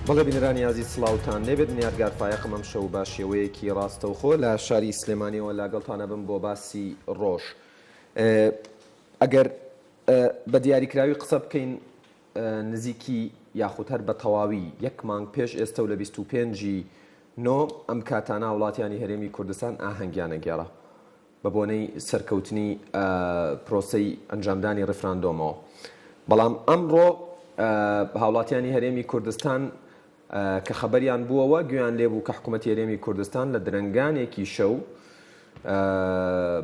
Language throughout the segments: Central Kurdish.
بەڵێ بینەرانی عەزیز سڵاوتان لێبێت بنیادگار فایەقم ئەم شەو بە شێوەیەکی ڕاستەوخۆ لە شاری سلێمانیەوە لەگەڵتانە بم بۆ باسی ڕۆژ. ئەگەر بە دیاریکراوی قسە بکەین نزیکی یاخود هەر بە تەواوی یەک مانگ پێش ئێستا و لە 25 نۆ ئەم کاتانە وڵاتیانی هەرێمی کوردستان ئاهەنگیانە گێڕا بە بۆنەی سەرکەوتنی پرۆسەی ئەنجامدانی ڕفراندۆمەوە. بەڵام ئەمڕۆ هاوڵاتیانی هەرێمی کوردستان کە خەبەریان بووەوە گویان لێبوو کە حکوومەتی هەرێمی کوردستان لە درەنگانێکی شەو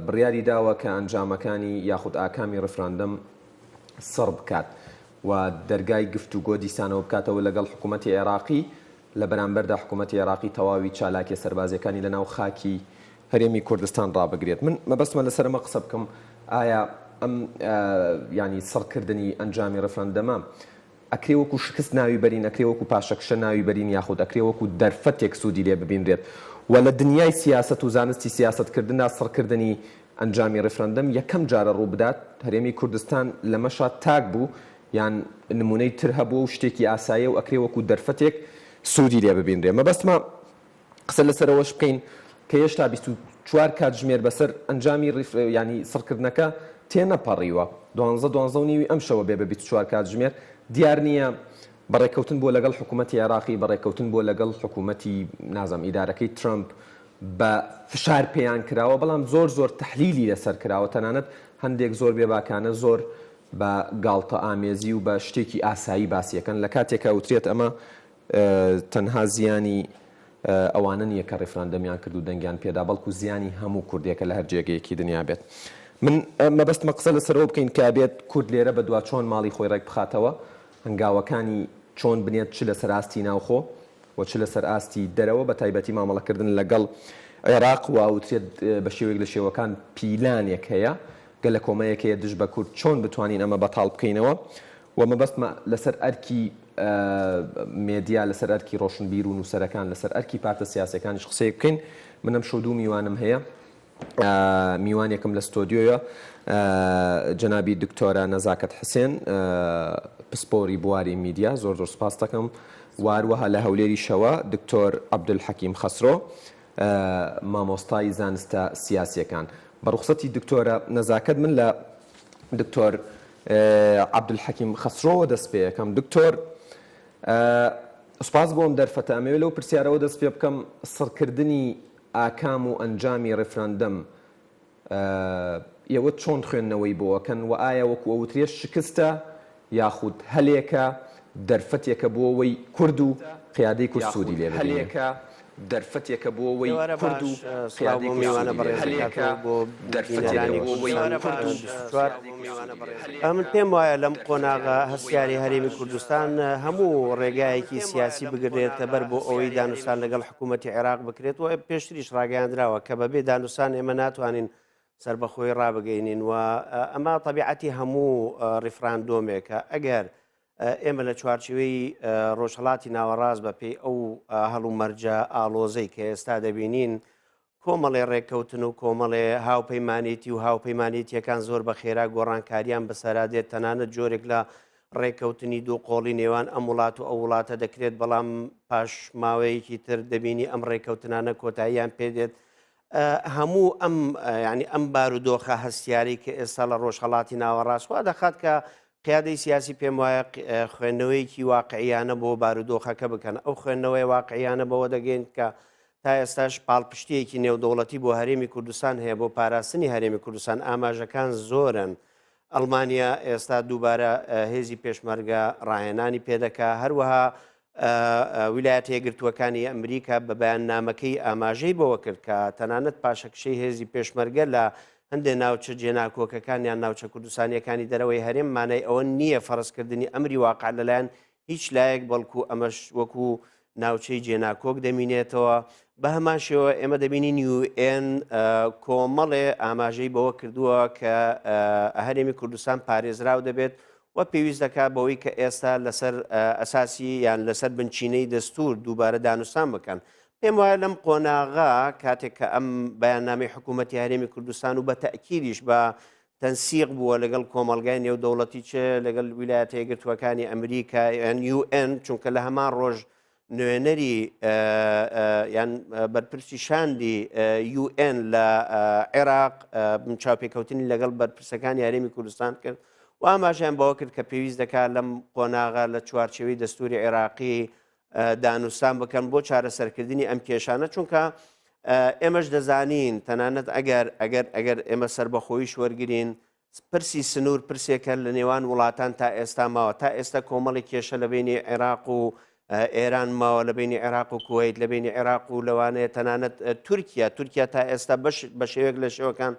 بڕیاری داوە کە ئەنجامەکانی یاخود ئاکامی ڕفراندەم سڕ بکات و دەرگای گفتوگۆ دیسانەوە بکاتەوە لەگەڵ حکوومەتی عێراقی لە بەرامبەردا حکوومەتی عێراقی تەواوی چالاکی سەربازەکانی لەناو خاکی هەرێمی کوردستان ڕابگرێت. من مەبەستمە لەسەرمە قسە بکەم ئایا ئەم ینی سڕکردنی ئەنجامی ڕفراندەمە ئەکرێ وەکو شکست ناوی بەرین، ئەکرێ وەکو پاشەکشە ناوی بەرین، یاخود ئەکرێ وەکو دەرفەتێک سوودی لێ ببینرێت و لە دنیای سیاست و زانستی سیاستکردندا سڕکردنی ئەنجامی ڕفراندەم یەکەم جارە ڕوو بدات. هەرێمی کوردستان لەمەشا تاک بوو یان نمونەی تر هەبوو و شتێکی ئاسایە و ئەکرێ وەکو دەرفەتێک سوودی لێ ببینرێ. مەبەستمە قسە لەسەرەوەش بکەین کە هێشتا 24 کاتژمێر بەسەر ئەنجامی ینی سڕکردنەکە تێنەپەڕیوە. 12 ئەم شەوە بێ بە 24 کاتژمێر دیار نییە بەڕێکەوتن بۆ لەگەڵ حکوومەتی عێراقی، بەڕێکەوتن بۆ لەگەڵ حکوومەتی نازام ئیدارەکەی ترامپ بە فشار پێیان کراوە، بەڵام زۆر تەحلیلی لەسەر کراوە. تەنانەت هەندێک زۆر بێباکانە زۆر بە گاڵتە ئامێزی و بە شتێکی ئاسایی باسیەکەن لە کاتێکە وترێت ئەمە تەنها زیانی ئەوانە نییە کە ڕێفراندەمیان کرد و دەنگیان پێدا، بەڵکو زیانی هەموو کوردێکە لە هەر جێگەیەکی دنیا بێت. من مەبەستمە قسە لەسەرەوە بکەین کە بێت کورد لێرە بە دوا چۆن ماڵی خۆی ڕێک بخاتەوە، هەنگاوەکانی چۆن بنێت چ لەسەر ئاستی ناوخۆ و چ لەسەر ئاستی دەرەوە، بە تایبەتی مامەڵەکردن لەگەڵ عێراق و وترێت بە شێوەیەک لە شێوەکان پیلانێک هەیە گەلە کۆمەیەکەیە دژ بە کورد چۆن بتوانین ئەمە بەتاڵ بکەینەوە. و مەبەستمە لەسەر ئەرکی مێدیا، لەسەر ئەرکی ڕۆشنبیر و نووسەرەکان، لەسەر ئەرکی پارتە سیاسەکانیش قسەی بکەین. منم شەو دوو میوانم هەیە. میوانێکم لە ستۆدیۆیە جەنابی دکتۆرە نەزاکەت حسێن، پسپۆری بواری میدیا، زۆر سپاس دەکەم. واروەها لە هەولێری شەوە دکتۆر عەبدولحەکیم خەسرۆ، مامۆستای زانستە سیاسیەکان. بە ڕوخسەتی دکتۆرە نەزاکەت من لە دکتۆر عەبدولحەکیم خەسرۆوە دەست پێ یەکەم. دکتۆر سوپاس بۆم دەرفەتە، ئەمەوێت لەو پرسیارەوە دەست پێ بکەم سڕکردنی ئاکام و ئەنجامی ڕێفراندەم ئێوە چۆن خوێندنەوەی بۆەکەن و ئایا وەکو ئەوترێ شکستە یاخود هەلێکە دەرفەتێکە بۆ ئەوەی کورد و قیادەی کورد سوودی لێ ببینێت؟ دەرفەتێکە بۆ ئەوەی کورد و قیادەی میوانە بەڕێزەکە بۆ دەرفەتێکی من پێم وایە لەم قۆناغا هەستیاری هەرێمی کوردستان هەموو ڕێگایەکی سیاسی بگرێتە بەر بۆ ئەوەی دانوستان لەگەڵ حکوومەتی عێراق بکرێت و پێشتریش ڕاگەیاندراوە کە بەبێ دانوستان ئێمە ناتوانین سربەخۆی ڕابگەینین و ئەمە تەبیعەتی هەموو ڕیفراندۆمێکە. ئەگەر ئێمە لە چوارچوەی ڕۆژهەڵاتی ناوەڕاست بە پێی ئەو هەڵومەرجە ئاڵۆزەی کە ئێستا دەبینین کۆمەڵێ ڕێککەوتن و کۆمەڵێ هاوپەیمانێتی و هاوپەیمانێتیەکان زۆر بە خێرا گۆڕانکاریان بەسەرادێت، تەنانەت جۆرێک لە ڕێککەوتنی دوو قۆڵی نێوان ئەم وڵات و ئەو وڵاتە دەکرێت، بەڵام پاش ماوەیەکی تر دەبینی ئەم ڕێککەوتنانە کۆتاییان پێدێت. هەموو ینی ئەم بارودۆخە هەستیاری کە ئێستا لە ڕۆژهەڵاتی ناوەڕاست وا دەخات کە قیادەی سیاسی پێم وایە خوێندنەوەیکی واقعیانە بۆ بارودۆخەکە بکەن. ئەو خوێندنەوەی واقعیانە بەوە دەگەین کە تا ئێستاش پاڵپشتیەکی نێودەوڵەتی بۆ هەرێمی کوردستان هەیە بۆ پاراستنی هەرێمی کوردستان. ئاماژەکان زۆرن. ئەڵمانیا ئێستا دووبارە هێزی پێشمەرگە ڕاهێنانی پێدەکا، هەروەها ویلایەتە یەکگرتووەکانی ئەمریکا بە بەیاننامەکەی ئاماژەی بەوە کرد کە تەنانەت پاشەکشەی هێزی پێشمەرگە لە هەندێک ناوچە جێناکۆکەکانیان ناوچە کوردستانیەکانی دەرەوەی هەرێم مانای ئەوە نییە فەرزکردنی ئەمری واقع لەلایەن هیچ لایەک، بەڵکو ئەمەش وەکو ناوچەی جێناکۆک دەمینێتەوە. بە هەمان شێوە ئێمە دەبینین UN کۆمەڵێ ئاماژەی بەوە کردووە کە هەرێمی کوردستان پارێزراو دەبێت و پێویست دەکات بەوەی کە ئێستا لەسەر ئەساسی یان لەسەر بنچینەی دەستور دووبارە دانوستان بکەن. پێم وایە لەم قۆناغا کاتێک کە ئەم بەیاننامەی حکوومەتی هەرێمی کوردستان و بە تەئکیدیش بە تەنسیق بووە لەگەڵ کۆمەلگای نێودەوڵەتی چ لەگەڵ ویلایەتە یەکگرتووەکانی ئەمریکا UN چونکە لە هەمان ڕۆژ نوێنەری یان بەرپرسی شاندی UN لە عێراق چاوپێکەوتنی لەگەڵ بەرپرسەکانی هەرێمی کوردستان کرد و ئاماژیان بەوە کرد کە پێویست دەکات لەم قۆناغا لە چوارچێوەی دەستوری عێراقی دانوستان بکەن بۆ چارەسەرکردنی ئەم کێشانە چونکە ئێمەش دەزانین تەنانەت ئەگەر ئێمە سربەخۆیش وەرگین پرسی سنوور پرسێکە لە نێوان وڵاتان تا ئێستا ماوە تا ئێستا کۆمەڵی کێشە لە بینی عێراق و ئێران ماوە لە بینی عێراق و کوێیت لە بینی عێراق و لەوانەیە تەنانەت تورکیا تا ئێستا بە شێوەیەک لە شێوەکان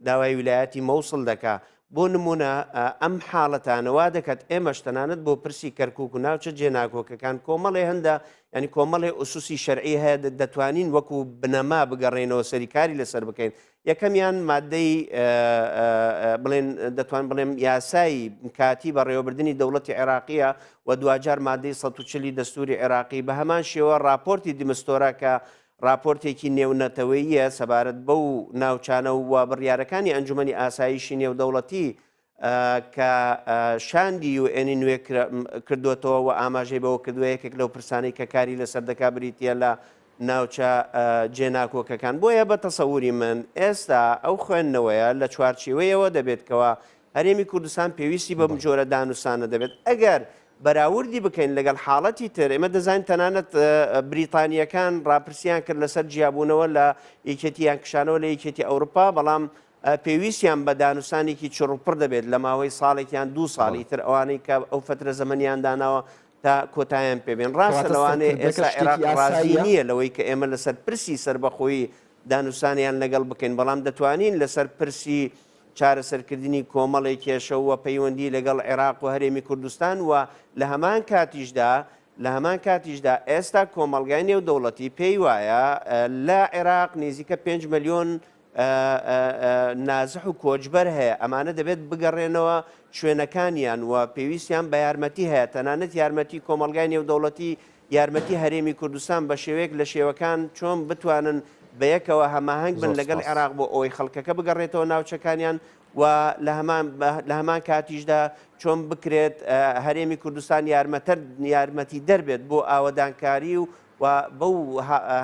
داوای ویلایەتی مەوسڵ دەکا بۆ نمونە ئەم حاڵەتانەوا دەکات ئێمەش تەنانەت بۆ پرسی کەرکووک و ناوچە جێناکۆکەکان کۆمەڵێ هەندە ینی کۆمەڵێ ئوسوسی شەرعی هەیە دەتوانین وەکو بنەما بگەڕێنەوە سەریکاری لەسەر بکەین یەکەمیان مادەی بڵێن دەتوان بڵێم یاسایی کاتی بە ڕێوەبردننی دەوڵەتی عێراقیە و دوجار مادەی 140 دەستوری عێراقی بە هەمان شێوە راپۆرتی دیمستۆرا کە راپۆرتێکی نێونەتەوەیە سەبارەت بەو ناوچانە و بڕیارەکانی ئەنجومەنی ئاسایشی نێودەوڵەتی کە شاندی و ئێنی نوێ کردوێتەوە و ئاماژەی بەوە کردووە یەکێک لەو پرسانەی کە کاری لەسەر دەکا بریتە لە ناوچە جێناکۆکەکان بۆیە بە تەسەووری من ئێستا ئەو خوێندنەوەیە لە چوارچێوەیەوە دەبێتکەوە هەرێمی کوردستان پێویستی بەم جۆرە دانووسانە دەبێت ئەگەر بەراوردی بکەین لەگەڵ حاڵەتی تر ئێمە دەزانین تەنانەت بریتانیەکان ڕاپرسیان کرد لەسەر جیابوونەوە لە یەکێتیان کشانەوە لە یەکێتی ئەوروپا بەڵام پێویستیان بە دانووسانێکی چڕوپڕ دەبێت لە ماوەی ساڵێکیان 2 ساڵی تر ئەوانەی کە ئەو فترە زەمەنیان داناوە تا کۆتاییان پێبێن ڕاستە لەوانەیە ئێستا عێراق ڕازی نییە لەوەی کە ئێمە لەسەر پرسی سربەخۆیی دانووسانیان لەگەڵ بکەین بەڵام دەتوانین لەسەر پرسی چارەسەرکردنی کۆمەڵی کێشەوە پەیوەندی لەگەڵ عێراق و هەرێمی کوردستان و لە هەمان کاتیشدا ئێستا کۆمەلگای نێودەوڵەتی پێی وایە لە عێراق نزیکە 5 ملیۆن نازح و کۆچبەر هەیە ئەمانە دەبێت بگەڕێنەوە شوێنەکانیان و پێویستیان بە یارمەتی هەیە تەنانەت یارمەتی کۆمەلگای نێودەوڵەتی یارمەتی هەرێمی کوردستان بە شێوەیەک لە شێوەکان چۆن بتوانن بەیەکەوە هەماهنگ بن لەگەڵ عێراق بۆ ئەوەی خەڵکەکە بگەڕێتەوە ناوچەکانیان و لە هەمان کاتیشدا چۆن بکرێت هەرێمی کوردستان یارمەتی دەربێت بۆ ئاوەدانکاری و بەو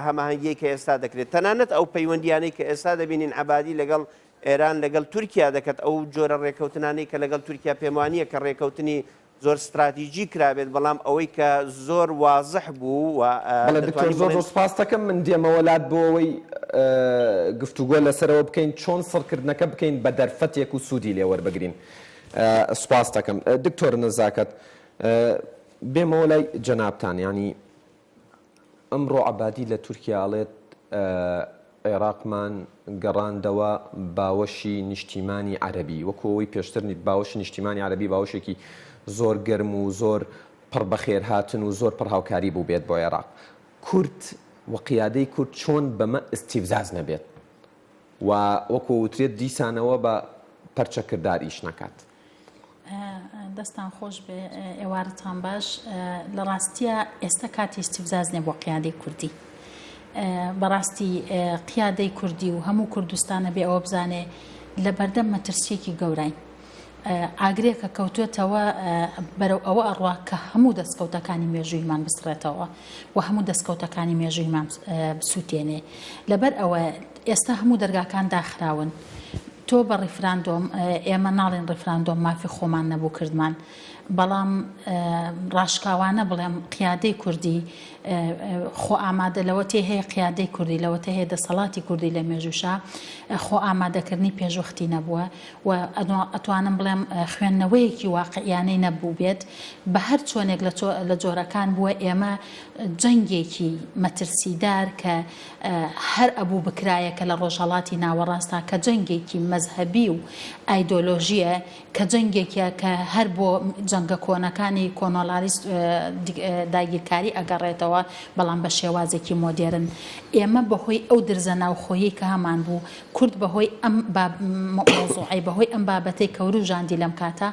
هەماهنگی کە ئێستا دەکرێت تەنانەت ئەو پەیوەندیانەی کە ئێستا دەبینین عەبادی لەگەڵ ئێران لەگەڵ تورکیا دەکات ئەو جۆرە ڕێکەوتنانەی کە لەگەڵ تورکیا پێمانیە کە ڕێکەوتنی زۆر استراتیژی کرابێت بەڵام ئەوەی کە زۆر وازح بوو زۆر سپاس دەکەم من دێمەوەلات بۆ ئەوەی گفتوگۆ لەسەرەوە بکەین چۆن سڕکردنەکە بکەین بە دەرفەتێک و سوودی لێ وەربگرین سپاس دەکەم دکتۆر نەزاکەت بێمەوە لای جەنابتان ینی ئەمڕۆ عەبادی لە تورکیا ئەڵێت عێراقمان گەڕاندەوە باوەشی نیشتیمانی عەرەبی وەکو ئەوەی پێشتر باوەشی نیشتیمانی عەرەبی باوەشێکی زۆر گەرم و زۆر پڕ بەخێر هاتن و زۆر پڕ هاوکاری بوو بێت بۆ عێراق کورد و قیادەی کورد چۆن بەمە ئستیفزاز نەبێت و وەکو وترێت دیسانەوە بە پەرچەکردار ئیش نەکات دەستان خۆش بێ ئێوارتان باش لە ڕاستیە ئێستا کاتی ئستیفزاز نیە بۆ قیادەی کوردی بەڕاستی قیادەی کوردی و هەموو کوردستانە بێ ئەوە بزانێ لە بەردەم مەترسیەکی گەورەین ئاگرێکە کەوتوێتەوە بەرەو ئەوە ئەڕوا کە هەموو دەستکەوتەکانی مێژوویمان بسترێتەوە و هەموو دەستکەوتەکانی مێژوویمان بسووتێنێ لەبەر ئەوە ئێستا هەموو دەرگاکان داخراون تۆ بە ڕیفراندۆم ئێمە ناڵێن ڕیفراندۆم مافی خۆمان نەبوو کردمان بەڵام ڕاشکاوانە بڵێم قیادەی کوردی خۆ ئامادە لەوەتێ هەیە قیادەی کوردی لەوەتە هەیە دەسەڵاتی کوردی لە مێژوشا خۆ ئامادەکردنی پێشوەختی نەبووە و ئەتوانم بڵێم خوێندنەوەیەکی واقعیانەی نەبوو بێت بە هەر چۆنێک لە جۆرەکان بووە ئێمە جەنگێکی مەترسیدار کە هەر ئەبوو بکرایەکە لە ڕۆژهەڵاتی ناوەڕاستا کە جەنگێکی مەزهەبی و ئایدۆلۆژیە کە جەنگێکە کە هەر بۆ جەنگە کۆنەکانی کۆنۆلاریست داگیرکاری ئەگەڕێتەوە بەڵام بە شێوازێکی مۆدێرن ئێمە بەهۆی ئەو درزە ناوخۆیی کە هەمان بوو کورد بەهۆی ئەم مۆزوعی بەهۆی ئەم بابەتەی کەورو ژاندی لەم کاتە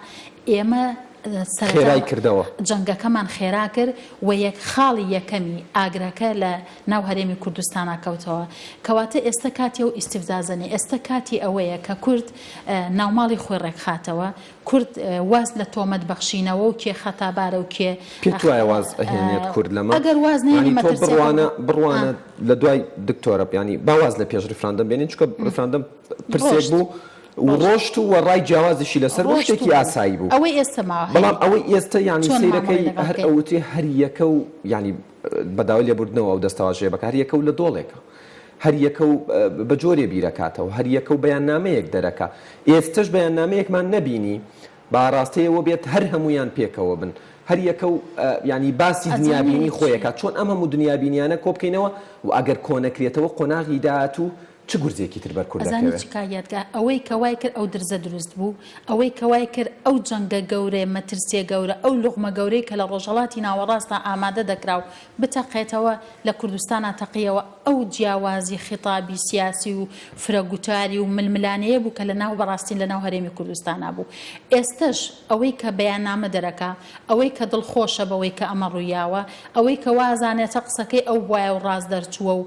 ئێمە خێرای کردەوە جەنگەکەمان خێرا کرد و یەک خاڵی یەکەمی ئاگرەکە لە ناو هەرێمی کوردستانە کەوتەوە کەواتە ئێستا کاتی ئەو ئیسیفزازنی ئێستا کاتی ئەوەیە کە کورد ناوماڵی خۆی ڕێکخاتەوە کورد واز لە تۆمەت بەخشینەوە و کێ خەتابارە و کێ پێت وایە واز ئەهێنێت کورد لەمە ئەگەر واز بڕوانە لە دوای دکتۆرە ینی باواز لە پێش ریفراندەم بێنین چکە ریفراندەم پرسێک بوو ڕۆشت و ڕای جیاوازیشی لەسەر شتێکی ئاسایی بوو ئەوەی ئێستا ماوە بەڵام ئەوەی ئێستا ینی سیرەکەی هەر ئەوتێ هەر یەکە و ینی بەداوای لێبوردنەوە ئەو دەستەواژەیە بەکە هەر یەکە و لە دۆڵێکە هەر یەکە و بە جۆرێ بیرەکاتەوە هەر یەکە و بەیاننامەیەک دەرەکە ئێستش بەیاننامەیەکمان نەبینی باڕاستەیەوە بێت هەر هەمویان پێکەوە بن هەر یەکە و ینی باسی دنیابینی خۆیەکە چۆن ئەم هەموو دنیابینیانە کۆبکەینەوە و ئەگەر کۆنەکرێتەوە قۆناغی داهات و چ گورجێکی تر بەرکوردەکەوێت ئەوەی کەوای کرد ئەو درزە دروست بوو ئەوەی کەوای کرد ئەو جەنگە گەورێ مەترسیە گەورە ئەو لوغمە گەورەی کە لە ڕۆژهەڵاتی ناوەڕاستە ئامادە دەکرا و بتەقێتەوە لە کوردستانە تەقیەوە ئەو جیاوازی خیتابی سیاسی و فرەگوتاری و ململانەیە بوو کە لە ناو بەڕاستی لە ناو هەرێمی کوردستانە بوو ئێستش ئەوەی کە بەیاننامە دەرەکە ئەوەی کە دڵخۆشە بەوەی کە ئەمە ڕوویاوە ئەوەی کە وازانێتە قسەکەی ئەو وایە و ڕاست دەرچووە و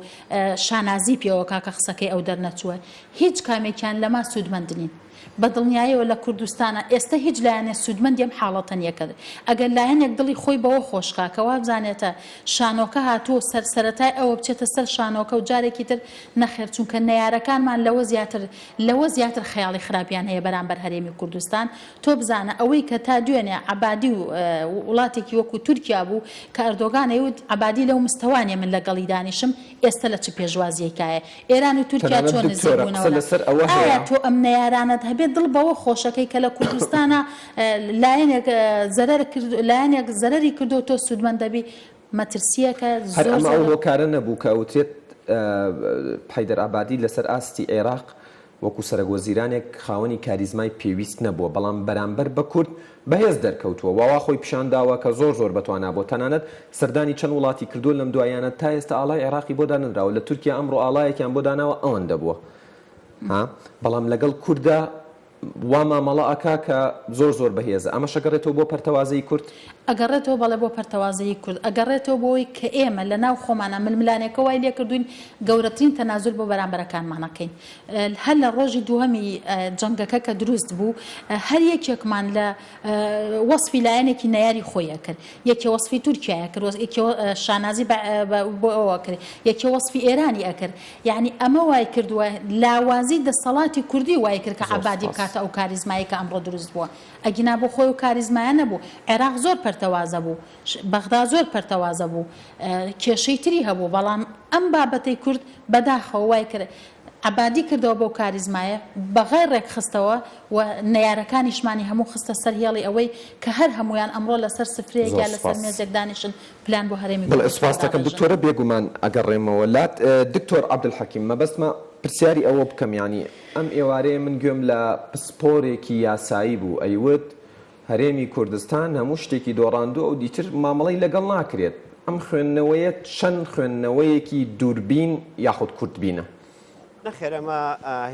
شانازی پێوە کاکە قسەکەی ئەو دەرنەچووە هیچ کامێکیان لەما سوودمەندنین بە دڵنیاییەوە لە کوردستانە ئێستا هیچ لایەنێ سوودمەند ئەم حاڵەتە نیەکرد ئەگەر لایەنێک دڵی خۆی بەوە خۆشکاکەوە بزانێتە شانۆکە هاتووە سەرسەرەتای ئەوە بچێتە سەر شانۆکە و جارێکی تر نەخێر چونکە نەیارەکانمان لەوە زیاتر خەیاڵی خراپیان هەیە بەرامبەر هەرێمی کوردستان تۆ بزانە ئەوەی کە تا دوێنێ عەبادی و وڵاتێکی وەکو تورکیا بوو کە ئەردۆغان ئەیوت عەبادی لەو مستەوانێ من لەگەڵی دانیشم ئێستا لە چ پێشوازیەکایە ئێران و تورکیا چۆن نزیکبوونەوە ئایا تۆ ئەم نەیارانت هەبێت دڵ بەوە خۆشەکەی کە لە کوردستانە لایەنێک زەرەری کردو تۆ سوودمەند دەبی مەترسیەکە هەر ئەمە ئەو هۆکارە نەبوو کە ئەوترێت حەیدەر ئابادی لەسەر ئاستی عێراق وەکو سەرۆکوەزیرانێک خاوەنی کاریزمای پێویست نەبووە بەڵام بەرامبەر بە کورد بەهێز دەرکەوتووە واوا خۆی پیشانداوە کە زۆر بەتوانە بۆ تەنانەت سەردانی چەند وڵاتی کردو لەم دوایانە تا ئێستا ئاڵای عێراقی بۆ دانراوە لە تورکیا ئەمڕۆ ئاڵایەکیان بۆ داناوە ئەوەندە بووە بەڵام لەگەڵ کووردا وا مامەڵە ئەکا کە زۆر بەهێزە ئەمە شەگەڕێتەوە بۆ پەرتەوازەی کورد ئەگەڕێتەوە بەڵێ بۆ پەرتەوازەی کورد ئەگەڕێتەوە بۆی کە ئێمە لە ناو خۆمانە ململانێکە وای لێ کردوین گەورەترین تەنازول بۆ بەرامبەرەکانمانەکەین هەر لە ڕۆژی دووهەمی جەنگەکە کە دروست بوو هەر یەکێکمان لە وەسفی لایەنێکی نەیاری خۆیە کرد یەکێ وەسفی تورکیایە کرد یەکێ شانازی بۆ ئەوە کرد یەکێ وەسفی ئێرانی ئەکرد یعنی ئەمە وای کردووە لاوازی دەسەڵاتی کوردی وای کرد کە عەبادی بکاتە ئەو کاریزمایی کە ئەمڕۆ دروست بووە ئەگینا بۆ خۆی و کاریزمایە نەبوو عێراق زۆر پەرتەوازە بوو بەغدا زۆر پەرتەوازە بوو کێشەی تری هەبوو بەڵام ئەم بابەتەی کورد بەداخەوە وای کرد عەبادی کردەوە بۆ کاریزمایە بەغیر ڕێکخستەوە و نەیارەکانیشمانی هەموو خستە سەر هێڵی ئەوەی کە هەر هەمویان ئەمڕۆ لەسەر سفرەیەک یا لەسەر مێزێک دانیشن پلان بۆ هەرێمی بەڵێ سوپاس دەکەم دکتۆرە بێگومان ئەگەڕێمەوە لات دکتۆر عەبدولحەکیم مەبەستمە پرسیاری ئەوە بکەم ینی ئەم ئێوارەیە من گوێم لە پسپۆرێکی یاسایی بوو ئەیوت هەرێمی کوردستان هەموو شتێکی دۆڕاندووە و دیتر مامەڵەی لەگەڵ ناکرێت ئەم خوێندنەوەیە چەند خوێندنەوەیەکی دووربین یاخود کورتبینە نەخێر ئەمە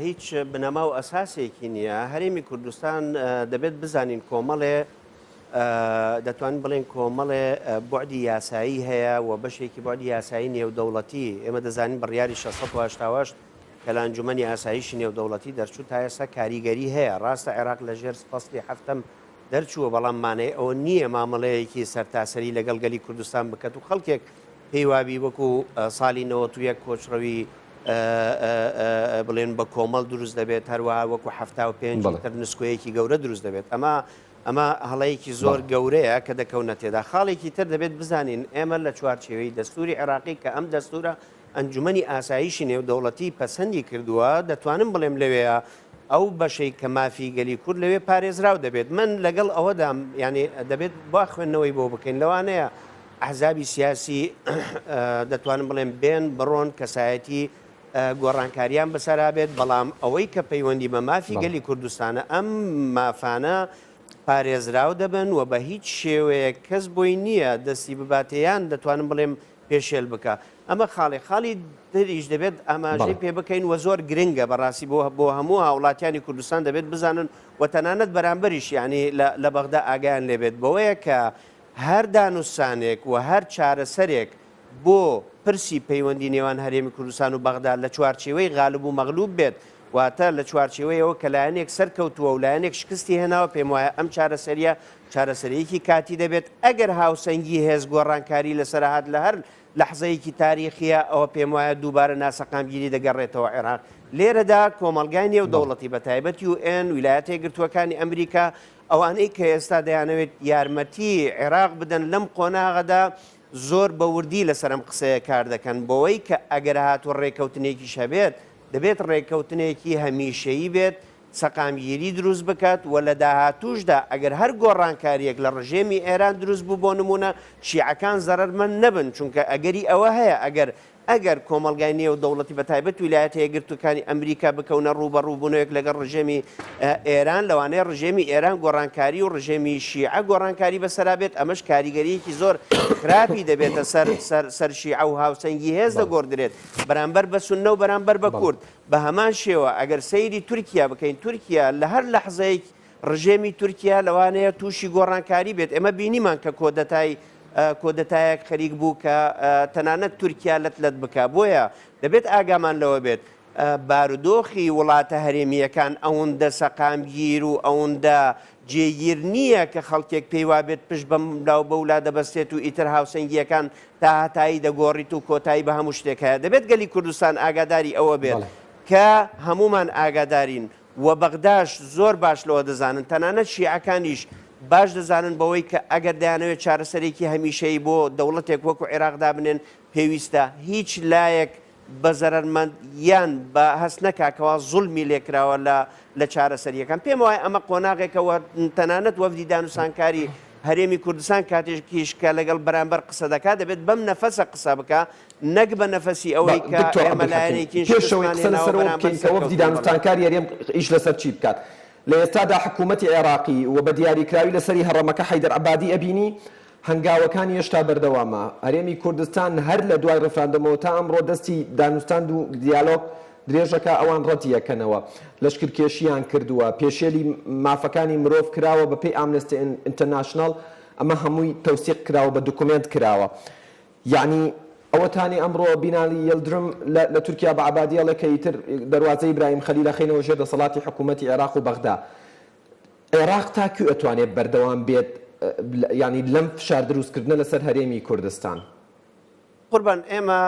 هیچ بنەما و ئەساسێکی نییە هەرێمی کوردستان دەبێت بزانین کۆمەڵێ دەتوانین بڵێن کۆمەڵێ بۆعدی یاسایی هەیە و بەشێکی بۆعدی یاسایی نێودەوڵەتی ئێمە دەزانین بڕیاری 688 کە لە ئەنجومەنی ئاساییشی نێودەوڵەتی دەرچوو تا ئێستا کاریگەری هەیە ڕاستە عێراق لە ژێر فەسڵی هەفتەم دەرچووە بەڵام مانەی ئەوە نییە مامەڵەیەکی سەرتاسەری لەگەڵ گەلی کوردستان بکات و خەڵکێک پێیوابی وەکو ساڵی 91 کۆچڕەوی بڵێن بە کۆمەڵ دروست دەبێت هەروەها وەکو 75 تر نسکۆیەکی گەورە دروست دەبێت ئەمە هەڵەیەکی زۆر گەورەیە کە دەکەونە تێدا خاڵێکی تر دەبێت بزانین ئێمە لە چوارچێوەی دەستوری عێراقی کە ئەم دەستورە ئەنجومەنی ئاساییشی نێودەوڵەتی پەسەندی کردووە دەتوانم بڵێم لەوەیە ئەو بەشەی کە مافی گەلی کورد لەوێ پارێزراو دەبێت من لەگەڵ ئەوەدام ینی دەبێت با خوێندنەوەی بۆ بکەین لەوانەیە ئەحزابی سیاسی دەتوانم بڵێم بێن بڕۆن کەسایەتی گۆڕانکاریان بەسەرا بێت بەڵام ئەوەی کە پەیوەندی بە مافی گەلی کوردستانە ئەم مافانە پارێزراو دەبن و بە هیچ شێوەیە کەس بۆی نییە دەستی بباتەیان دەتوانم بڵێم پێشێل بکە ئەمە خاڵی دەریش دەبێت ئاماژەی پێ بکەین وە زۆر گرنگە بەڕاستی بۆ هەموو هاوڵاتیانی کوردستان دەبێت بزانن و تەنانەت بەرامبەریش یعنی لە بەغدا ئاگیان لێبێت بەوەیە کە هەر دانوستانێک و هەر چارەسەرێک بۆ پرسی پەیوەندی نێوان هەرێمی کوردستان و بەغدا لە چوارچێوەی غالب و مەغلوب بێت واتە لە چوارچێوەیەوە کە لایەنێک سەرکەوتووە و لایەنێک شکستی هێناوە پێم وایە ئەم چارەسەریە چارەسەرەیەکی کاتی دەبێت ئەگەر هاوسەنگی هێز گۆڕانکاری لەسەرهات لە هەر لەحزەیەکی تاریخیە ئەوە پێم وایە دووبارە ناسەقامگیری دەگەڕێتەوە عێراق لێرەدا کۆمەلگای نێو دەوڵەتی بە تایبەت UN ویلایەتە یەکگرتووەکانی ئەمریکا ئەوانەی کە ئێستا دەیانەوێت یارمەتی عێراق بدەن لەم قۆناغەدا زۆر بەوردی لەسەرم قسەیە کار دەکەن بۆەوەی کە ئەگەر هاتووە ڕێکەوتنێکی شەبێت دەبێت ڕێکەوتنێکی هەمیشەیی بێت سەقامگیری دروست بکات و لە داهاتووشدا ئەگەر هەر گۆڕانکاریەک لە ڕژێمی ئێران دروست بوو بۆ نمونە شیعەکان زەرەرمەند نەبن چونکە ئەگەری ئەوە هەیە ئەگەر کۆمەلگای نێو دەوڵەتی بە تایبەت ویلایەتە یەکگرتووەکانی ئەمریکا بکەونە ڕوبەڕووبوونەوەیەک لەگەڵ ڕژێمی ئێران لەوانەیە ڕژێمی ئێران گۆڕانکاری و ڕژێمی شیعە گۆڕانکاری بەسەرا بێت ئەمەش کاریگەریەکی زۆر خراپی دەبێتە سەر شیعە و هاوسەنگی هێز دەگۆڕدرێت بەرامبەر بە سوننە و بەرامبەر بە کورد بە هەمان شێوە ئەگەر سەیری تورکیا بکەین تورکیا لە هەر لەحزەیەک ڕژێمی تورکیا لەوانەیە تووشی گۆڕانکاری بێت ئێمە بینیمان کە کۆدەتایەک خەریک بوو کە تەنانەت تورکیا لەت بکە بۆیە دەبێت ئاگامان لەوە بێت بارودۆخی وڵاتە هەرێمیەکان ئەوەندە سەقامگیر و ئەوەندە جێگیر نییە کە خەڵکێک پێی وابێت پشت بەم لاو بەولا دەبەستێت و ئیتر هاوسەنگیەکان تا هەتایی دەگۆڕیت و کۆتایی بە هەموو شتێک هەیە دەبێت گەلی کوردستان ئاگاداری ئەوە بێت کە هەمومان ئاگادارین و بەغداش زۆر باش لەوە دەزانن تەنانەت شیعەکانیش باش دەزانن بەوەی کە ئەگەر دەیانەوێت چارەسەرێکی هەمیشەی بۆ دەوڵەتێک وەکو عێراقدا بنێن پێویستە هیچ لایەک بە زەرەرمەند یان بە هەست نەکاکەوە زوڵمی لێکراوە لە چارەسەریەکان پێم وایە ئەمە قۆناغێکەوە تەنانەت وەفدی دانوسانکاری هەرێمی کوردستان کاتێکیش کە لەگەڵ بەرامبەر قسە دەکات دەبێت بەم نەفەسە قسە بکە نەک بە نەفەسی ئەوەی کە ئێمە لایەنێکی وەفدی دانوستانکاری هەرێم ئیش لەسەر چی بکات لە ئێستادا حکوومەتی عێراقی و بە دیاریکراوی لەسەری هەڕەمەکە حەیدەر عەبادی ئەبینی هەنگاوەکانی هێشتا بەردەوامە هەرێمی کوردستان هەر لە دوای ڕێفراندەمەوە تا ئەمڕۆ دەستی دانوستان و دیالۆگ درێژەکە ئەوان ڕەتیەکەنەوە لەشکرکێشیان کردووە پێشێلی مافەکانی مرۆڤ کراوە بە پێی ئامنستی ئینتەرناشناڵ ئەمە هەمووی تەوسیق کراوە بە دوکومنت کراوە یعنی ئەوەتانی ئەمڕۆ بینالی یلدرم لە تورکیا بە عەبادیەڵێکە ئیتر دەواازەی ئیبراهیم خەلیل خەینەوە ژێر دەسەڵاتی حکوومەتی عێراق و بەغدا عێراق تاکو ئەتوانێت بەردەوام بێت ینی لەم فشار دروستکردنە لەسەر هەرێمی کوردستان قوربان ئێمە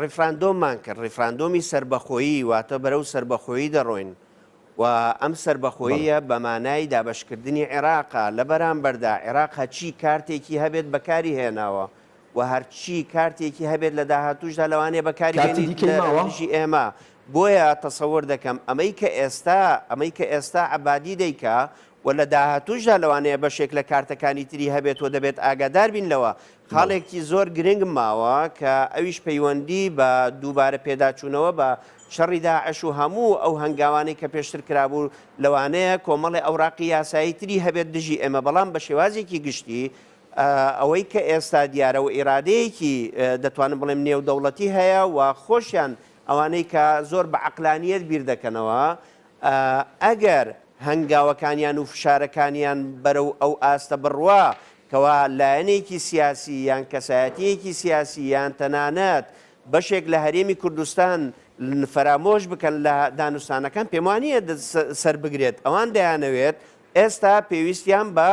ڕیفراندۆممان کرد ڕیفراندۆمی سربەخۆیی واتە بەرەو سربەخۆیی دەڕۆین و ئەم سربەخۆییە بە مانای دابەشکردنی عێراقا لە بەرامبەردا عێراق هەچی کارتێکی هەبێت بەکاری هێناوە و هەرچی کارتێکی هەبێت لە داهاتووشدا لەوانەیە بەکاری هێنیشی ئێمە بۆیە تەسەوەر دەکەم ئەمەی کە ئێستا عەبادی دەیکا و لە داهاتووشدا لەوانەیە بەشێک لە کارتەکانی تری هەبێت و دەبێت ئاگادار بین لەوە خاڵێکی زۆر گرنگ ماوە کە ئەویش پەیوەندی بە دووبارە پێداچوونەوە بە شەڕی داعش و هەموو ئەو هەنگاوانەی کە پێشتر کرابوو لەوانەیە کۆمەڵی ئەوراقی یاسایی تری هەبێت دژی ئێمە بەڵام بە شێوازێکی گشتی ئەوەی کە ئێستا دیارە و ئێرادەیەکی دەتوانم بڵێم نێو دەوڵەتی هەیە و خۆشیان ئەوانەی کە زۆر بە عەقلانیەت بیر دەکەنەوە ئەگەر هەنگاوەکانیان و فشارەکانیان بەرەو ئەو ئاستە بڕوا کەوا لایەنێکی سیاسی یان کەسایەتیەکی سیاسی یان تەنانەت بەشێک لە هەرێمی کوردستان فەرامۆش بکەن لە دانوستانەکان پێم وانییە سەر بگرێت ئەوان دەیانەوێت ئێستا پێویستیان بە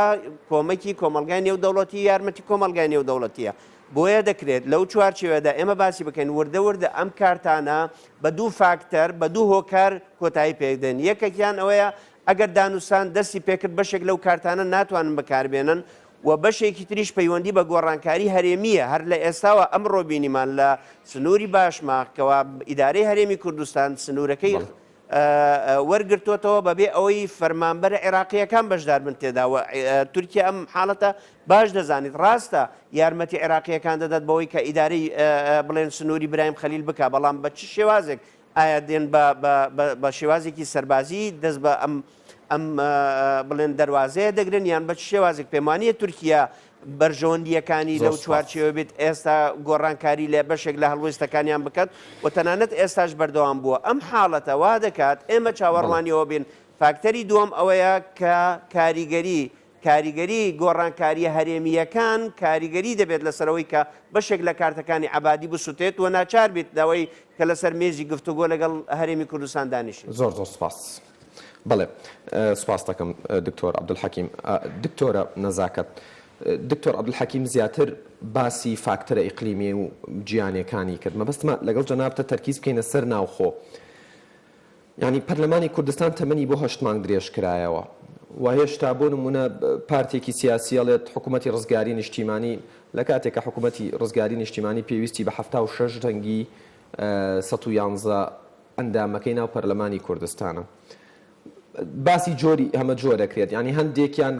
کۆمەکی کۆمەلگای نێودەوڵەتی یارمەتی کۆمەلگای نێودەوڵەتیە بۆیە دەکرێت لەو چوارچێوەدا ئێمە باسی بکەین وردە ئەم کارتانە بە دوو فاکتەر بە دوو هۆکار کۆتایی پێدەن یەکێکیان ئەوەیە ئەگەر دانوستان دەستی پێکرد بەشێک لەو کارتانە ناتوانن بەکاربێنن و بەشێکی تریش پەیوەندی بە گۆڕانکاری هەرێمیە هەر لە ئێستاوە ئەمڕۆ بینیمان لە سنووری باشماکەوە ئیدارەی هەرێمی کوردستان سنوورەکەی وەرگرتوۆتەوە بەبێ ئەوەی فەرمانبەرە عێراقیەکان بەشدار بن تێدا و تورکیا ئەم حاڵەتە باش دەزانیت ڕاستە یارمەتی عێراقیەکان دەدات بەوەی کە ئیدارەی بڵێن سنووری برایم خەلیل بکە بەڵام بە چ شێوازێک ئایا دێن بە شێوازێکی سەربازی دەست بە ئەم بڵێن دەواازەیە دەگرن یان بە شێوازێک پەیمانیە تورکیا بەرژەوەندیەکانی لەو چوارچێوە بێت ئێستا گۆڕانکاری لێ بەشێک لە هەڵوێستەکانیان بکات و تەنانەت ئێستاش بەردەوام بووە ئەم حاڵەتە وا دەکات ئێمە چاوەڕوانیەوە بین فاکتەری دووەم ئەوەیە کە کاریگەری گۆڕانکاریە هەرێمیەکان کاریگەری دەبێت لەسەرەوەی کە بەشێک لە کارتەکانی عەبادی بسووتێت و ناچار بێت داوای کە لەسەر مێژی گفتوگۆ لەگەڵ هەرێمی کوردستان دانیشێت. زۆر سوپاس. بەڵێ سوپاس دەکەم دکتۆر عەبدولحەکیم. دکتۆرە نەزاکەت، دکتۆر عەبدولحەکیم زیاتر باسی فاکتەرە ئیقلیمی و جیهانیەکانی کرد. مەبەستمە لەگەڵ جەنابتە تەرکیز بکەینە سەر ناوخۆ. یعنی پەرلەمانی کوردستان تەمەنی بۆ 8 مانگ درێژ کرایەوە و هێشتا بۆ نمونە پارتێکی سیاسی ئەڵێت حکوومەتی ڕزگاری نیشتیمانی لە کاتێکە حکوومەتی ڕزگاری نیشتیمانی پێویستی بە 76 ڕەنگی 111 ئەندامەکەی ناو پەرلەمانی کوردستانە. باسی جۆری هەمە جۆر دەکرێت، ینی هەندێکیان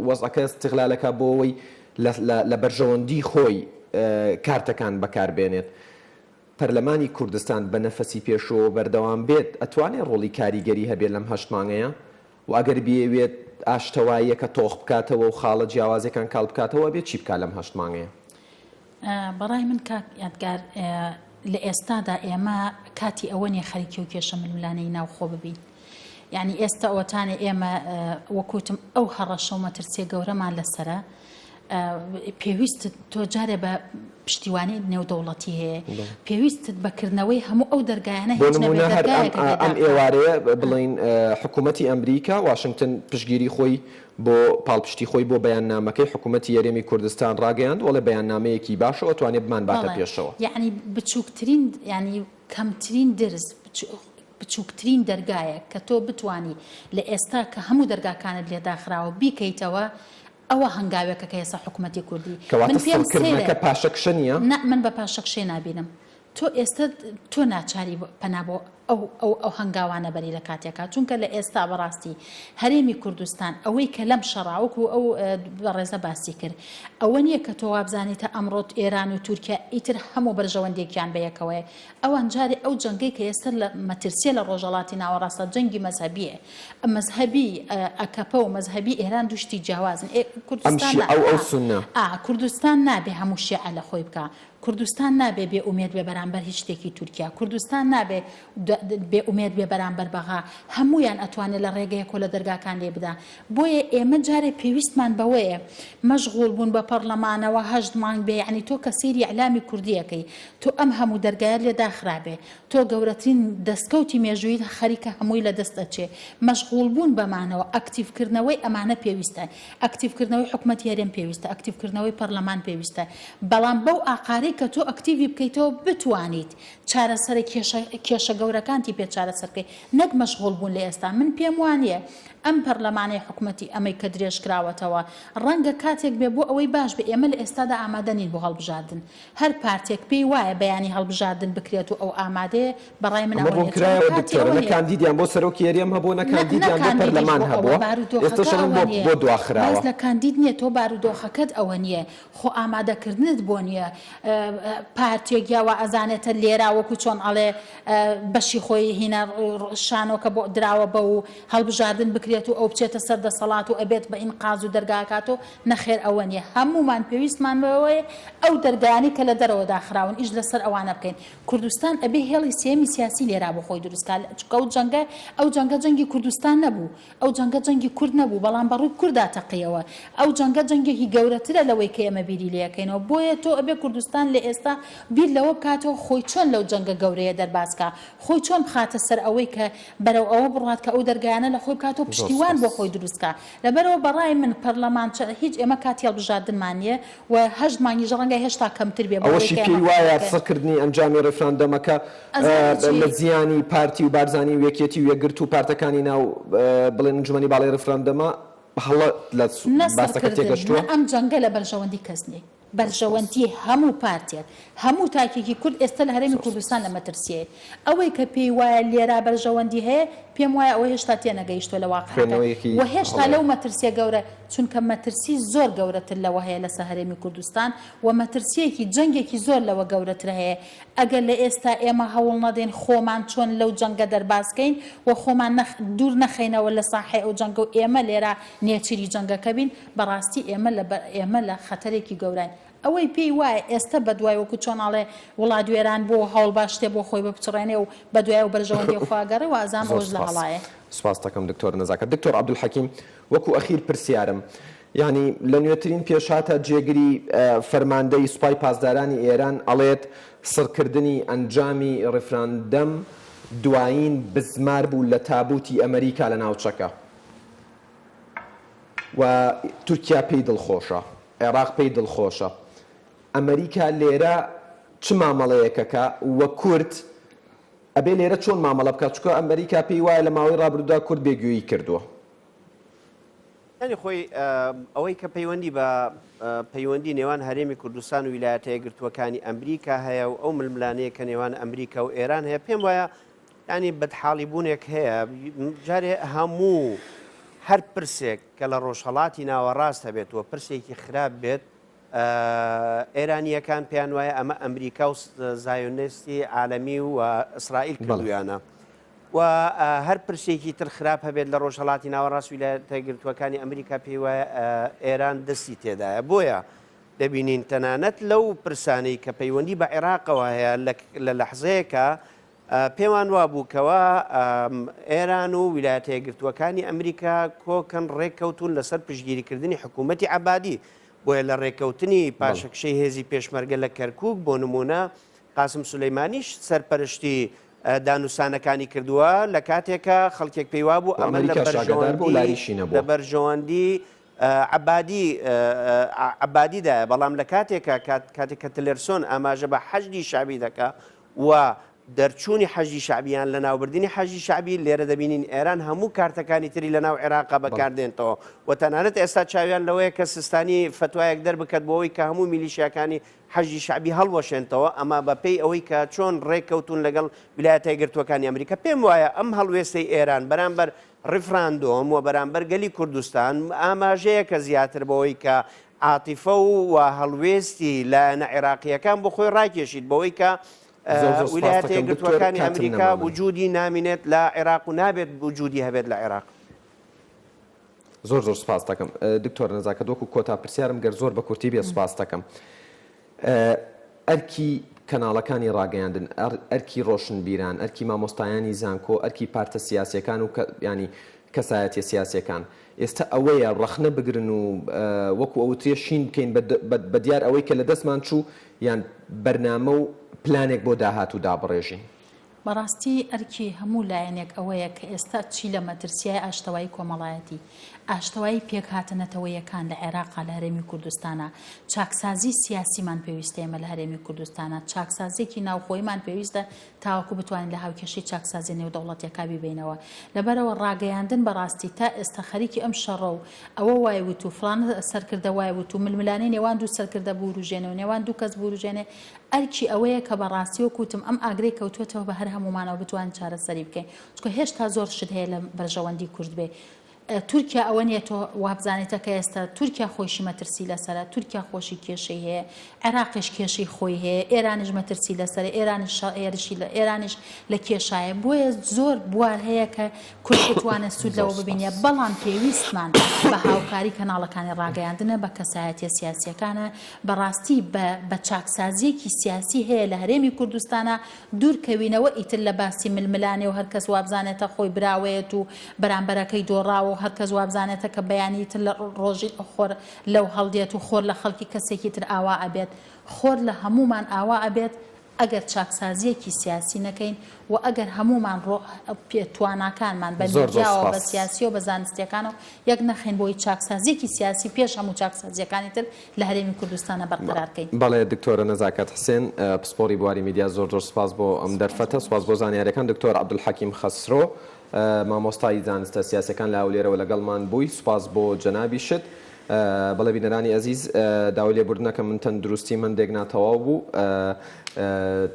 وەزعەکە استیغلالەکە بۆ ئەوەی لە بەرژەوەندی خۆی کارتەکان بەکاربێنێت. پەرلەمانی کوردستان بە نەفەسی پێشەوە بەردەوام بێت ئەتوانێت ڕۆڵی کاریگەری هەبێت لەم 8 مانگەیە و ئەگەر بێوێت ئاشتەواییەکە تۆخ بکاتەوە و خاڵە جیاوازەکان کاڵ بکاتەوە بێت چی بکات لەم 8 مانگەیە؟ بەڕای من کاک یادگار لە ئێستادا ئێمە کاتی ئەوە نیە خەریکی و کێشە ململانەی ناوخۆ ببین. یعنی ئێستا ئەوەتانێ ئێمە وەکوتم ئەو هەڕەشە و مەترسیە گەورەمان لەسرە پێویستت تۆ جارێ بە پشتیوانی نێودەوڵەتی هەیە پێویستت بەکردنەوەی هەموو ئەو دەرگایانە ئەم ئێوارەیە بڵین حکوومەتی ئەمریکا واشنگتن پشتگیری خۆی بۆ پاڵپشتی خۆی بۆ بەیاننامەکەی حکوومەتی یاریێمی کوردستان ڕاگەیاند وڵێ بەیاننامەیەکی باشەوە توانێت بمان باتە پێشەوە. یعنی بچووکترین ینی کەمترین درس بچووکترین دەرگایە کە تۆ بتانی لە ئێستا کە هەموو دەرگاکانت لێداخراوە بیکەیتەوە ئەوە هەنگاوێکە کە ئێستا حکوومەتی کوردی من پێم پاشەکشە نییە؟ من بە پاشەکشێ نابینم. تۆ ئێستا تۆ ناچاری پەنا بۆ ئەو هەنگاوانە بەری لە کاتێکا چونکە لە ئێستا بەڕاستی هەرێمی کوردستان ئەوەی کە لەم شەڕاوەک و ئەو بەڕێزە باسی کرد ئەوە نییە کە تۆ وابزانیتە ئەمڕۆت ئێران و تورکیا ئیتر هەموو بەرژەوەندێکیان بەیەکەوەی ئەوان جارێ ئەو جەنگەی کە ئێستا لە مەترسیە لە ڕۆژەڵاتی ناوەڕاستە جەنگی مەزهەبیە مەزهەبی ئەکەپە و مەزهەبی ئێران دوشتی جیاوازن کوردستان نابێ هەموو شیعە لە خۆی بکە کوردستان نابێ بێ ئومێد بێ بەرامبەر هیچ شتێکی تورکیا کوردستان نابێ بێ ئومێد بێ بەرامبەر بەغا هەمویان ئەتوانێت لە ڕێگەیەک لە دەرگاکان لێ بدا بۆیە ئێمە جارێ پێویستمان بەوەیە مەشغوڵ بوون بە پەرلەمانەوە 8 مانگ بێ یعنی تۆ کە سەیری ئیعلامی کوردیەکەی تۆ ئەم هەموو دەرگایە لێ داخرابێ تۆ گەورەترین دەستکەوتی مێژوویت خەریکە هەمووی لە دەست ئەچێ مەشغوڵ بوون بەمانەوە ئەکتیڤکردنەوەی ئەمانە پێویستە ئەکتیڤکردنەوەی حکوومەتی هەرێم پێویستە ئەکتیڤکردنەوەی پەرلەمان پێویستە بەڵام بەو ئاقارەی کە تۆ ئەکتیڤی بکەیتەوە بتوانیت چارەسەر کێشە گەورەکانتی پێ چارەسەرکەی نەک مەشغوڵ بوون لە ئێستا من پێم وانە ئەم پەرلەمانەی حکوومەتی ئەمەی کە درێژ کراوەتەوە ڕەنگە کاتێک بێ بۆ ئەوەی باش بێ ئێمە لە ئێستادا ئامادەنین بۆ هەڵبژاردن هەر پارتێک پێی وایە بەیانی هەڵبژاردن بکرێت و ئەو ئامادەیە بەڕای من کاندیدیان بۆ سەرۆکی یاریەم هەبوو نەکاندیدیان بۆ پەرلەمان هەبووە ئێستاشەڵم بۆ دواخراوە لە کاندید نییە تۆ بارودۆخەکەت ئەوە نییە خۆ ئامادەکردنت بۆ نییە پارتێک یاوە ئەزانێتە لێرا وەکو چۆن ئەڵێ بەشی خۆی هینە شانۆکە بۆ دراوە بە و هەڵبژاردن بکرێت و ئەو بچێتە سەر دەسەڵات و ئەبێت بە ئینقاز و دەرگاکات و نەخێر ئەوە نیە هەمومان پێویستمان بەوەیە ئەو دەرگانی کە لە دەرەوە داخراون ئیش لەسەر ئەوانە بکەین کوردستان ئەبێ هێڵی سێمی سیاسی لێرا بۆ خۆی دروستکات چونکە ئەو جەنگە جەنگی کوردستان نەبوو ئەو جەنگە جەنگی کورد نەبوو بەڵام بەڕووی کووردا تەقیەوە ئەو جەنگە جەنگێکی گەورەترە لەوەی کە ئێمە بیری لەکەینەوە بۆیە تۆ ئەبێ کوردستان لە ئێستا بیر لەوە بکاتەوە خۆی چۆن لەو جەنگە گەورەیە دەرباسکە خۆی چۆن بخاتە سەر ئەوەی کە بەرەو ئەوە بڕات کە ئەو دەرگایانە لە خۆی بکاتەوە پشتیوان بۆ خۆی دروستکە لەبەرەوە بەڕای من پەرلەمان هیچ ئێمە کاتی هەڵبژاردنمان نیە و 8 مانگیش ڕەنگە هێشتا کەمتر بێ ئەوەشی پێی وایە سەرکردنی ئەنجامی ڕێفراندەمەکە لە زیانی پارتی و بارزانی و یەکێتی و یەکگرت و پارتەکانی ناو بڵێن انجومەنی باڵای ڕێفراندەمە هەڵە لە باسەکە تێگەشتووە ئەم جەنگە لە بەرژەوەندی کەس نیە بەرژەوەندی هەموو پارتێک هەموو تاکێکی کورد ئێستا لە هەرێمی کوردستان لە مەترسیە ئەوەی کە پێی وایە لێرا بەرژەوەندی هەیە پێم وایە ئەوە هێشتا تێنەگەیشتوە لە واقعەکە و هێشتا لەو مەترسیە گەورە چونکە مەترسی زۆر گەورەتر لەوە هەیە لەسەر هەرێمی کوردستان و مەترسیەکی جەنگێکی زۆر لەوە گەورەتر هەیە ئەگەر لە ئێستا ئێمە هەوڵ نەدەین خۆمان چۆن لەو جەنگە دەرباسکەین و خۆمان دوور نەخەینەوە لە ساحەی ئەو جەنگە و ئێمە لێرە نێچیری جەنگەکە بین بەڕاستی ئێمە لە خەتەرێکی گەورەین ئەوەی پێی وایە ئێستا بەدوای وەکو چۆناڵێ وڵات وێران بۆ هەوڵ باش شتێ بۆ خۆی بپچڕێنێ و بەدوای و بەرژەوەندی خواگەڕێ و ئازان ئەوش لە هەڵایە سپاس دەکەم دکتۆر نەزاکەت دکتۆر عەبدولحەکیم وەکو ئەخیر پرسیارم یعنی لە نوێترین پێشاتە جێگری فەرماندەی سوپای پاسدارانی ئێران ئەڵێت سڕکردنی ئەنجامی ڕێفراندەم دوایین بزمار بوو لە تابوتی ئەمریکا لە ناوچەکە و تورکیا پێی دڵخۆشە عێراق پێی دڵخۆشە ئەمریکا لێرە چ مامەڵەیەکەکە وە کورد ئەبێ لێرە چۆن مامەڵە بکات چکە ئەمریکا پێی وایە لە ماوەی ڕابردوودا کورد بێگوێیی کردووە ینی خۆی ئەوەی کە پەیوەندی بە پەیوەندی نێوان هەرێمی کوردستان و ویلایەتە یەکگرتووەکانی ئەمریکا هەیە و ئەو ململانەیە کە نێوان ئەمریکا و ئێران هەیە پێم وایە ینی بەدحاڵی بوونێک هەیە جارێ هەموو هەر پرسێک کە لە ڕۆژهەڵاتی ناوەڕاست هەبێتەوە پرسێکی خراپ بێت ئێرانیەکان پێیان وایە ئەمە ئەمریکا و زایۆنیستی عالەمی و ئیسرائیل کردویانە و هەر پرسێکی تر خراپ هەبێت لە ڕۆژهەڵاتی ناوەڕاست ویلایەتە یەکگرتووەکانی ئەمریکا پێی وایە ئێران دەستی تێدایە بۆیە دەبینین تەنانەت لەو پرسانەی کە پەیوەندی بە عێراقەوە هەیە لە لەحزەیەکە پێمان وا بووکەوە ئێران و ویلایەتە یەکگرتووەکانی ئەمریکا کۆکەن ڕێککەوتون لەسەر پشتگیریکردنی حکوومەتی عەبادی بۆیە لە ڕێککەوتنی پاشەکشەی هێزی پێشمەرگە لە کەرکووک بۆ نمونە قاسم سولەیمانیش سەرپەرشتی دانوسانەکانی کردووە لە کاتێکە خەڵکێک پێیوا بوو ئەمە لە بەرژەوەندی عەبادیدایە بەڵام لە کاتێکە تلێرسۆن ئاماژە بە حەشدی شعبی دەکا و دەرچوونی حەجی شعبیان لە ناوبردنی حەجی شعبی لێرە دەبینین ئێران هەموو کارتەکانی تری لە ناو عێراقا بەکاردێنەوە و تەنانەت ئێستا چاویان لەوەیە کە سستانی فتوایەک دەربکات بۆەوەی کە هەموو میلیشیاکانی حەجی شعبی هەڵوەشێنتەوە ئەمە بەپێی ئەوەی کە چۆن ڕێککەوتون لەگەڵ ویلایەتە یەکگرتووەکانی ئەمریکا پێم وایە ئەم هەڵوێستەی ئێران بەرامبەر ڕیفراندۆم و بەرامبەر گەلی کوردستان ئاماژەیە کە زیاتر بەوەی کە عاتیفە و هەڵوێستی لایەنە عێراقیەکان بۆ خۆی ڕاکێشیت بەوەی کە ویلایەتە یەکگرتووەکانی ئەمریکا وجودی نامینێت لە عێراق و نابێت وجودی هەبێت لە عێراق زۆر سپاس دەکەم دکتۆر نەزاکەت وەکو کۆتا پرسیارم گەر زۆر بە کورتی بێ سپاس دەکەم ئەرکی کەناڵەکانی ڕاگەیاندن ئەرکی ڕۆشنبیران ئەرکی مامۆستایانی زانکۆ ئەرکی پارتە سیاسیەکان و ینی کەسایەتی سیاسیەکان ئێستا ئەوەیە ڕەخنە بگرن و وەکو ئەوترێ شین بکەین بە دیار ئەوەی کە لە دەستمان چوو یان بەرنامە و پلانێک بۆ داهاتوو دابڕێژین بەڕاستی ئەرکی هەموو لایەنێک ئەوەیە کە ئێستا چی لە مەترسیای ئاشتەوایی کۆمەڵایەتی ئاشتەوایی پێک هاتنەتەوەیەکان لە عێراقا لە هەرێمی کوردستانە چاکسازی سیاسیمان پێویستە ئێمە لە هەرێمی کوردستانە چاکسازیێکی ناوخۆیمان پێویستە تاوەکو بتوانین لە هاوکێشی چاکسازی نێودەوڵەتیەکە ببینەوە لەبەرەوە ڕاگەیاندن بەڕاستی تا ئێستا خەریکی ئەم شەڕە و ئەوە وایە وت و فڵان سەرکردە وایە وت و ململانەی نێوان دوو سەرکردە بوروژێنە و نێوان دوو کەس بوروژێنێ ئەرکی ئەوەیە کە بەڕاستی وەکوتم ئەم ئاگرەی کەوتوێتەوە بە هەر هەمومانەوە بتوان چارەسەری بکەین چکە هێشتا زۆر شت هەیە لە بەرژەوەندی کورد بێ تورکیا ئەوە نیەتەوە وابزانێتە کە ئێستا تورکیا خۆشی مەترسی لەسەرە تورکیا خۆشی کێشەی هەیە عێراقیش کێشەی خۆی هەیە ئێرانیش مەترسی لەسەرە ئێرانیش لە کێشایە بۆیە زۆر بوار هەیە کە کورد بتوانێت سوود لەوە ببینە بەڵام پێویستمان بە هاوکاری کەناڵەکانی ڕاگەیاندنە بە کەسایەتیە سیاسیەکانە بەڕاستی بە چاکسازیەکی سیاسی هەیە لە هەرێمی کوردستانە دوورکەوینەوە ئیتر لە باسی ململانێ و هەرکەس وابزانێتە خۆی براوەیەت و بەرامبەرەکەی دۆڕاوە هەرکەس وابزانێتە کە بەیانی تر لە ڕۆژی خۆر لەو هەڵدێت و خۆر لە خەڵکی کەسێکی تر ئاوا ئەبێت خۆر لە هەمومان ئاوا ئەبێت ئەگەر چاکسازیەکی سیاسی نەکەین و ئەگەر هەمومان تواناکانمان بە میدیاوە بە سیاسی و بە زانستیەکانەوە یەک نەخین بۆی چاکسازیەکی سیاسی پێش هەموو چاکسازیەکانی تر لە هەرێمی کوردستانە بەرقەرارکەین. بەڵێ دکتۆرە نەزاکەت حسێن پسپۆری بواری میدیا زۆر سپاس بۆ ئەم دەرفەتە سپاس بۆ زانیاریەکان دکتۆر عەبدولحەکیم خەسرۆ مامۆستای زانستە سیاسەکان لە ئەولێرەوە لەگەڵمان بووی سوپاس بۆ جەنابی شت بەڵێ بینەرانی ئەزیز داوای لێبوردنەکە من تەندروستی من دێگناتەواو بوو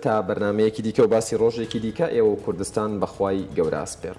تا بەرنمەیەکی دیکە و باسی ڕۆژێکی دیکە ئێوە کوردستان بەخوای گەورە ئاسپێر.